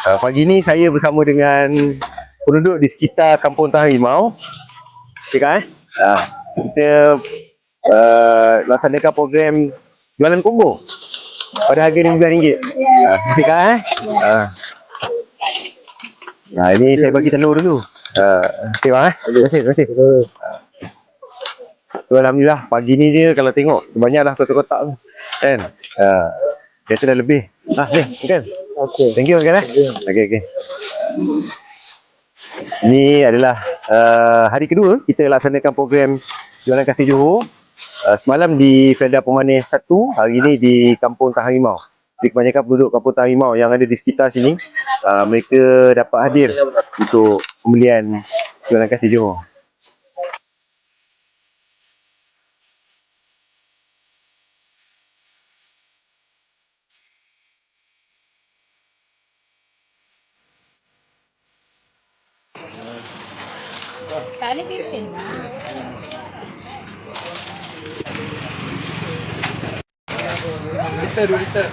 Pagi ni saya bersama dengan penduduk di sekitar Kampung Tahan Rimau. Okay kan? Kita laksanakan program jualan combo pada harga RM5. Okay kan? Ini saya bagi telur dulu. Okay bang Terima kasih. Alhamdulillah pagi ni dia kalau tengok banyaklah kotak-kotak tu. Kan? Kereta dah lebih. Ni kan? Okey. Thank you kan? Okay. Ini adalah hari kedua kita laksanakan program jualan kasih Johor. Semalam di Felda Pemanis 1, hari ini di Kampung Tahan Rimau. Jadi kebanyakan penduduk Kampung Tahan Rimau yang ada di sekitar sini, mereka dapat hadir untuk pembelian jualan kasih Johor. Tak boleh pimpin lah. Liter.